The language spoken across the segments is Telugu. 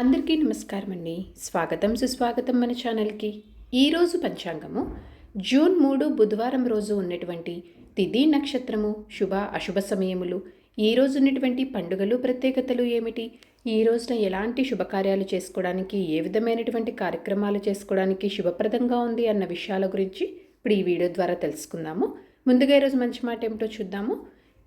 అందరికీ నమస్కారం అండి. స్వాగతం సుస్వాగతం మన ఛానల్కి. ఈరోజు పంచాంగము జూన్ 3 బుధవారం రోజు ఉన్నటువంటి తిథి నక్షత్రము శుభ అశుభ సమయములు, ఈ రోజు ఉన్నటువంటి పండుగలు ప్రత్యేకతలు ఏమిటి, ఈ రోజున ఎలాంటి శుభకార్యాలు చేసుకోవడానికి, ఏ విధమైనటువంటి కార్యక్రమాలు చేసుకోవడానికి శుభప్రదంగా ఉంది అన్న విషయాల గురించి ఇప్పుడు ఈ వీడియో ద్వారా తెలుసుకుందాము. ముందుగా ఈరోజు మంచి మాట ఏమిటో చూద్దాము.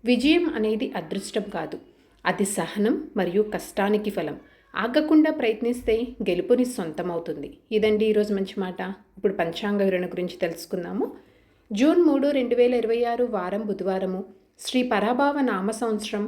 విజయం అనేది అదృష్టం కాదు, అది సహనం మరియు కష్టానికి ఫలం. ఆగకుండా ప్రయత్నిస్తే గెలుపుని సొంతమవుతుంది. ఇదండి ఈరోజు మంచి మాట. ఇప్పుడు పంచాంగ వివరణ గురించి తెలుసుకుందాము. జూన్ 3, 2026 వారం బుధవారము, శ్రీ పరాభావ నామ సంవత్సరం,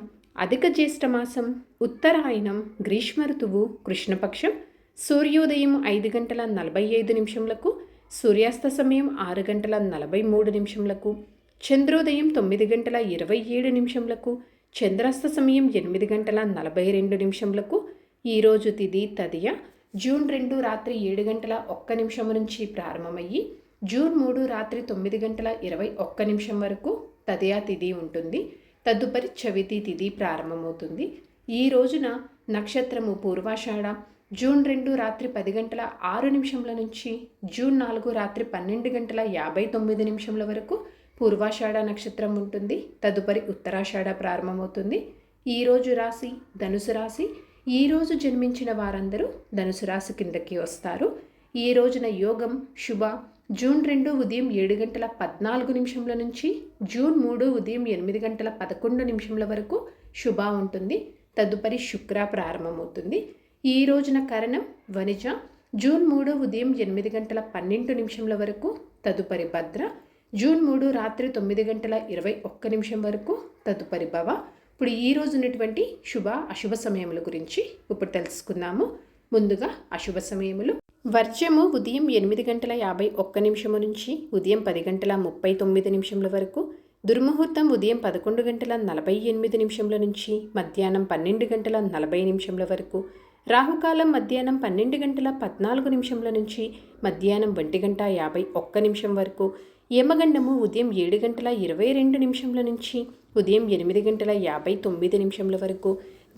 అధిక జ్యేష్ఠమాసం, ఉత్తరాయణం, గ్రీష్మ ఋతువు, కృష్ణపక్షం, సూర్యోదయం 5:45 సూర్యాస్త సమయం 6:43, చంద్రోదయం 9:27, చంద్రాస్త సమయం 8:42. ఈరోజు తిథి తదియ. జూన్ 2 రాత్రి 7:01 నుంచి ప్రారంభమయ్యి జూన్ 3 రాత్రి 9:21 వరకు తదియా తిథి ఉంటుంది. తదుపరి చవితి తిథి ప్రారంభమవుతుంది. ఈ రోజున నక్షత్రము పూర్వాషాఢ. జూన్ 2 రాత్రి 10:06 నుంచి జూన్ 4 రాత్రి 12:59 వరకు పూర్వాషాఢ నక్షత్రం ఉంటుంది. తదుపరి ఉత్తరాషాఢ ప్రారంభమవుతుంది. ఈరోజు రాశి ధనుసు రాశి. ఈరోజు జన్మించిన వారందరూ ధనుసు రాశి కిందకి వస్తారు. ఈ రోజున యోగం శుభ. జూన్ 2 ఉదయం 7:14 నుంచి జూన్ 3 ఉదయం 8:11 వరకు శుభ ఉంటుంది. తదుపరి శుక్ర ప్రారంభమవుతుంది. ఈ రోజున కరణం వనిజ. జూన్ 3 ఉదయం 8:12 వరకు. తదుపరి భద్ర. జూన్ 3 రాత్రి 9:21 వరకు. తదుపరి భవ. ఇప్పుడు ఈ రోజు ఉన్నటువంటి శుభ అశుభ సమయముల గురించి ఇప్పుడు తెలుసుకుందాము. ముందుగా అశుభ సమయములు. వర్జము ఉదయం 8:51 నుంచి ఉదయం 10:39 వరకు. దుర్ముహూర్తం ఉదయం 11:48 నుంచి మధ్యాహ్నం 12:40 వరకు. రాహుకాలం మధ్యాహ్నం 12:14 నుంచి మధ్యాహ్నం 1:51 వరకు. యమగండము ఉదయం 7:22 నుంచి ఉదయం 8:59 వరకు.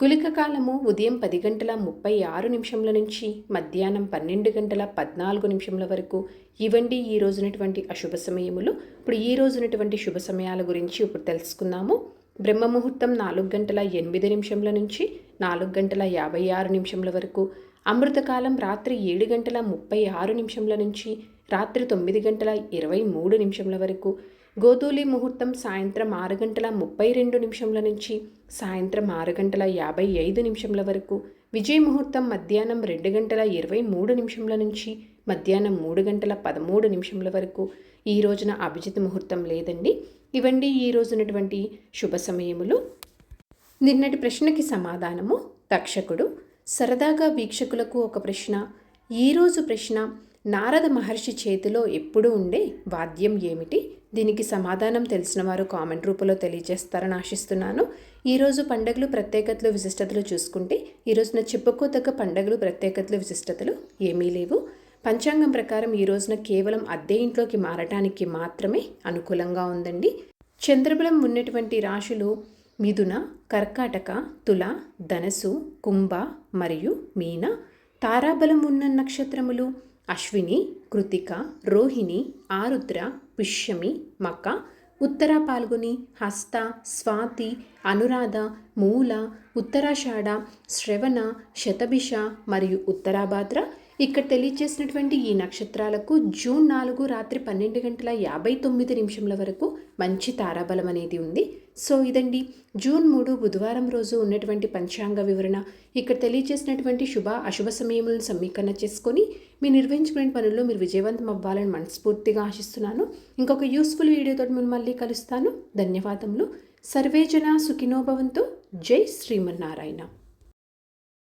గుళిక కాలము ఉదయం 10:36 నుంచి మధ్యాహ్నం 12:14 వరకు. ఇవండి ఈ రోజునటువంటి అశుభ సమయములు. ఇప్పుడు ఈ రోజునటువంటి శుభ సమయాల గురించి ఇప్పుడు తెలుసుకుందాము. బ్రహ్మముహూర్తం 4:08 నుంచి 4:56 వరకు. అమృతకాలం రాత్రి 7:36 నుంచి రాత్రి 9:23 వరకు. గోధూలి ముహూర్తం సాయంత్రం 6:32 నుంచి సాయంత్రం 6:55 వరకు. విజయ ముహూర్తం మధ్యాహ్నం 2:23 నుంచి మధ్యాహ్నం 3:13 వరకు. ఈ రోజున అభిజిత్ ముహూర్తం లేదండి. ఇవండి ఈ రోజునటువంటి శుభ సమయములు. నిన్నటి ప్రశ్నకి సమాధానము తక్షకుడు. సరదాగా వీక్షకులకు ఒక ప్రశ్న. ఈరోజు ప్రశ్న, నారద మహర్షి చేతిలో ఎప్పుడు ఉండే వాద్యం ఏమిటి? దీనికి సమాధానం తెలిసిన వారు కామెంట్ రూపంలో తెలియజేస్తారని ఆశిస్తున్నాను. ఈరోజు పండుగలు ప్రత్యేకతలు విశిష్టతలు చూసుకుంటే ఈ రోజున చెప్పుకోదగ్గ పండుగలు ప్రత్యేకతలు విశిష్టతలు ఏమీ లేవు. పంచాంగం ప్రకారం ఈ రోజున కేవలం అద్దె ఇంట్లోకి మారటానికి మాత్రమే అనుకూలంగా ఉందండి. చంద్రబలం ఉన్నటువంటి రాశులు మిథున, కర్కాటక, తుల, ధనసు, కుంభ మరియు మీన. తారాబలం ఉన్న నక్షత్రములు అశ్విని, కృతిక, రోహిణి, ఆరుద్ర, పుష్యమి, మక, ఉత్తర పాల్గొని, హస్త, స్వాతి, అనురాధ, మూల, ఉత్తరాషాఢ, శ్రవణ, శతభిష మరియు ఉత్తరాభాద్ర. ఇక్కడ తెలియజేసినటువంటి ఈ నక్షత్రాలకు జూన్ 4 రాత్రి 12:59 వరకు మంచి తారాబలం అనేది ఉంది. సో ఇదండి జూన్ 3 బుధవారం రోజు ఉన్నటువంటి పంచాంగ వివరణ. ఇక్కడ తెలియజేసినటువంటి శుభ అశుభ సమయములను సమీకరణ చేసుకొని మీరు నిర్వహించుకునే పనుల్లో మీరు విజయవంతం అవ్వాలని మనస్ఫూర్తిగా ఆశిస్తున్నాను. ఇంకొక యూస్ఫుల్ వీడియోతో మేము మళ్ళీ కలుస్తాను. ధన్యవాదములు. సర్వే జన సుఖినో భవంతు. జై శ్రీమన్నారాయణ.